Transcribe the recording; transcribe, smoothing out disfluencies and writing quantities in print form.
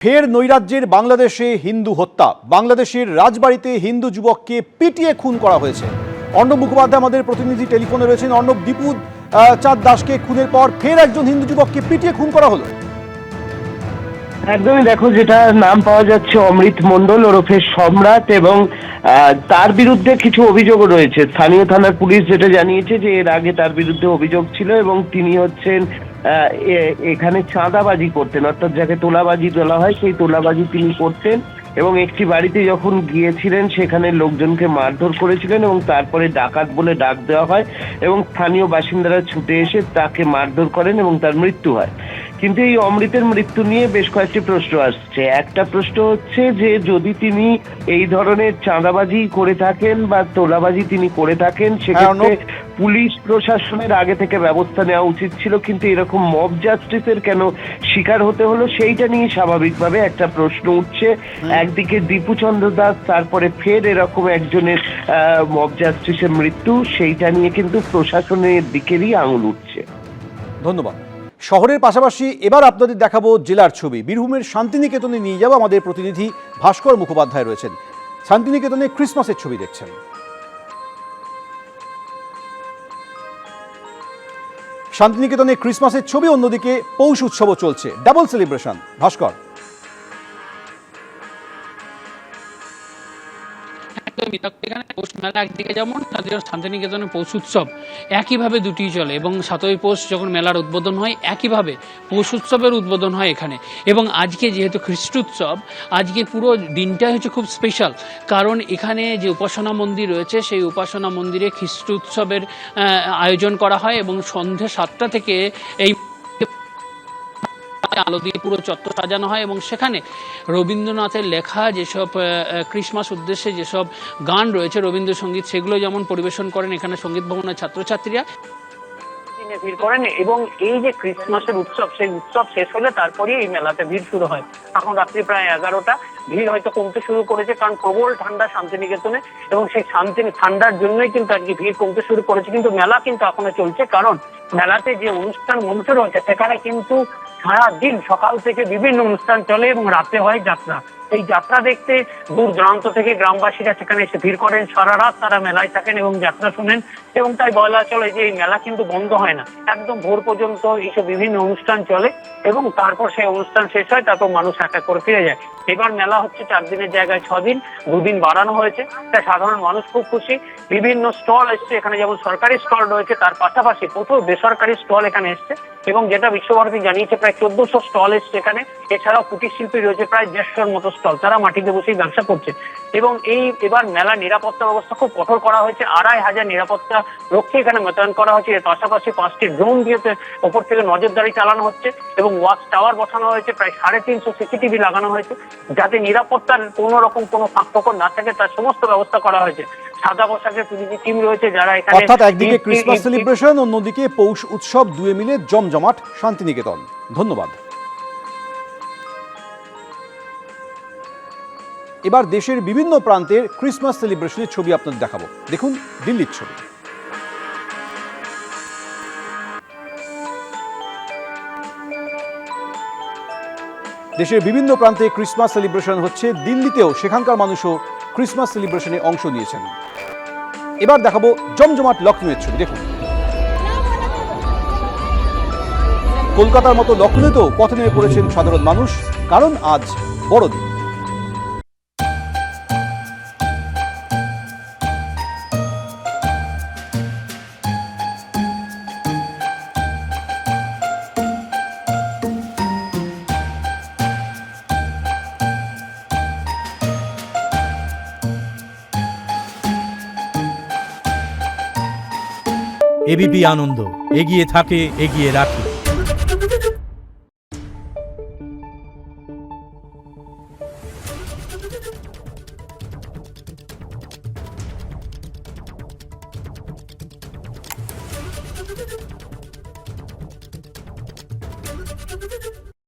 ফের নৈরাজ্যের বাংলাদেশে হিন্দু হত্যা। বাংলাদেশের রাজবাড়িতে হিন্দু যুবককে পিটিয়ে খুন করা হয়েছে। অর্ণব মুখোপাধ্যায় আমাদের প্রতিনিধি টেলিফোনে রয়েছেন। অর্ণব, দীপু চাঁদ দাসকে খুনের পর ফের একজন হিন্দু যুবককে পিটিয়ে খুন করা হলো। একদমই, দেখো, যেটা নাম পাওয়া যাচ্ছে অমৃত মণ্ডল ওরফে সম্রাট, এবং তার বিরুদ্ধে কিছু অভিযোগও রয়েছে। স্থানীয় থানার পুলিশ যেটা জানিয়েছে যে এর আগে তার বিরুদ্ধে অভিযোগ ছিল এবং তিনি হচ্ছেন এখানে চাঁদাবাজি করতেন, অর্থাৎ যাকে তোলাবাজি বলা হয় সেই তোলাবাজি তিনি করতেন এবং একটি বাড়িতে যখন গিয়েছিলেন সেখানে লোকজনকে মারধর করেছিলেন এবং তারপরে ডাকাত বলে ডাক দেওয়া হয় এবং স্থানীয় বাসিন্দারা ছুটে এসে তাকে মারধর করেন এবং তার মৃত্যু হয়। কিন্তু এই অমৃতের মৃত্যু নিয়ে বেশ কয়েকটি প্রশ্ন আসছে। একটা প্রশ্ন হচ্ছে যে যদি তিনি এই ধরনের চাঁদাবাজি করে থাকেন বা তোলাবাজি তিনি করে থাকেন, সেক্ষেত্রে পুলিশ প্রশাসনের আগে থেকে ব্যবস্থা নেওয়া উচিত ছিল, কিন্তু এরকম মব জাস্টিসের কেন শিকার হতে হলো সেইটা নিয়ে স্বাভাবিকভাবে একটা প্রশ্ন উঠছে। একদিকে দীপু চন্দ্র দাস, তারপরে ফের এরকম একজনের মব জাস্টিসের মৃত্যু, সেইটা নিয়ে কিন্তু প্রশাসনের দিকেরই আঙুল উঠছে। ধন্যবাদ। শহরের পাশাপাশি এবার আপনাদের দেখাবো জেলার ছবি। বীরভূমের শান্তিনিকেতনে নিয়ে যাবো আমাদের প্রতিনিধি ভাস্কর মুখোপাধ্যায় রয়েছেন। শান্তিনিকেতনে ক্রিসমাসের ছবি দেখছেন। শান্তিনিকেতনে ক্রিসমাসের ছবি, অন্যদিকে পৌষ উৎসবও চলছে, ডাবল সেলিব্রেশন। ভাস্কর। এখানে পৌষ মেলা একদিকে যেমন, তাদের শান্তিনিকেতনে পৌষ উৎসব একইভাবে দুটি চলে এবং 7ই পৌষ যখন মেলার উদ্বোধন হয় একইভাবে পৌষ উৎসবের উদ্বোধন হয় এখানে। এবং আজকে যেহেতু খ্রিস্ট উৎসব, আজকে পুরো দিনটাই হচ্ছে খুব স্পেশাল, কারণ এখানে যে উপাসনা মন্দির রয়েছে সেই উপাসনা মন্দিরে খ্রিস্ট উৎসবের আয়োজন করা হয় এবং সন্ধ্যে 7টা থেকে এই আলো দিয়ে পুরো চত্বর সাজানো হয় এবং সেখানে রবীন্দ্রনাথের লেখা যেসব ক্রিসমাস উদ্দেশ্যে যেসব গান রয়েছে, রবীন্দ্রসঙ্গীত, সেগুলো যেমন পরিবেশন করেন এখানে সঙ্গীত ভবনের ছাত্রছাত্রীরা ভিড় করেন। এবং এই যে ক্রিসমাসের উৎসব, সেই উৎসব শেষ হলে তারপরে এই মেলাতে ভিড় শুরু হয়। এখন রাত্রি প্রায় 11টা, ভিড় হয়তো কমতে শুরু করেছে, কারণ প্রবল ঠান্ডা শান্তিনিকেতনে এবং সেই ঠান্ডার জন্যই কিন্তু আজকে ভিড় কমতে শুরু করেছে। কিন্তু মেলা কিন্তু এখনো চলছে, কারণ মেলাতে যে অনুষ্ঠান মঞ্চ রয়েছে সেখানে কিন্তু সারাদিন সকাল থেকে বিভিন্ন অনুষ্ঠান চলে এবং রাতে হয় যাত্রা। এই যাত্রা দেখতে দূর দূরান্ত থেকে গ্রামবাসীরা সেখানে এসে ভিড় করেন, সারা রাত তারা মেলায় থাকেন এবং যাত্রা শুনেন। এবং তাই বলা চলে যে এই মেলা কিন্তু বন্ধ হয় না, একদম ভোর পর্যন্ত এইসব বিভিন্ন অনুষ্ঠান চলে এবং তারপর সেই অনুষ্ঠান শেষ হয়, তারপর মানুষ এক এক করে ফিরে যায়। এবার মেলা হচ্ছে 4 দিনের জায়গায় 6 দিন, 2 দিন বাড়ানো হয়েছে। তাই সাধারণ মানুষ খুব খুশি। বিভিন্ন স্টল এসছে এখানে, যেমন সরকারি স্টল রয়েছে, তার পাশাপাশি প্রচুর বেসরকারি স্টল এখানে এসছে এবং যেটা বিশ্বভারতী জানিয়েছে প্রায় 1400 স্টল এসছে এখানে। এছাড়াও কুটির শিল্পী রয়েছে প্রায় 150-র মতো স্টল, তারা মাটিতে বসেই ব্যবসা করছে। এবং এবার মেলা নিরাপত্তা ব্যবস্থা খুব কঠোর করা হয়েছে। 2500 নিরাপত্তা রক্ষী এখানে মোতায়েন করা হয়েছে। এর পাশাপাশি 5টি ড্রোন দিয়ে ওপর থেকে নজরদারি চালানো হচ্ছে এবং ওয়াচ টাওয়ার বসানো হয়েছে, প্রায় 350 সিসিটিভি লাগানো হয়েছে, যাতে নিরাপত্তার কোনো রকম কোনো ফাঁকফোকর না থাকে তার সমস্ত ব্যবস্থা করা হয়েছে। সাদা পোশাকের প্রতিটি টিম রয়েছে যারা এখানে, অর্থাৎ একদিকে ক্রিসমাস সেলিব্রেশন, অন্যদিকে পৌষ উৎসব, দুয়ে মিলে জমজমাট শান্তিনিকেতন। ধন্যবাদ। এবার দেশের বিভিন্ন প্রান্তের ক্রিসমাস সেলিব্রেশনের ছবি আপনাদের দেখাবো। দেখুন দিল্লির ছবি। দেশের বিভিন্ন প্রান্তে ক্রিসমাস সেলিব্রেশন হচ্ছে। দিল্লিতেও সেখানকার মানুষও ক্রিসমাস সেলিব্রেশনে অংশ নিয়েছেন। এবার দেখাবো জমজমাট লখনউয়ের ছবি। দেখুন কলকাতার মতো লখনউতেও পথে নেমে পড়েছেন সাধারণ মানুষ, কারণ আজ বড়দিন। এবিপি আনন্দ, এগিয়ে থাকে, এগিয়ে রাখে।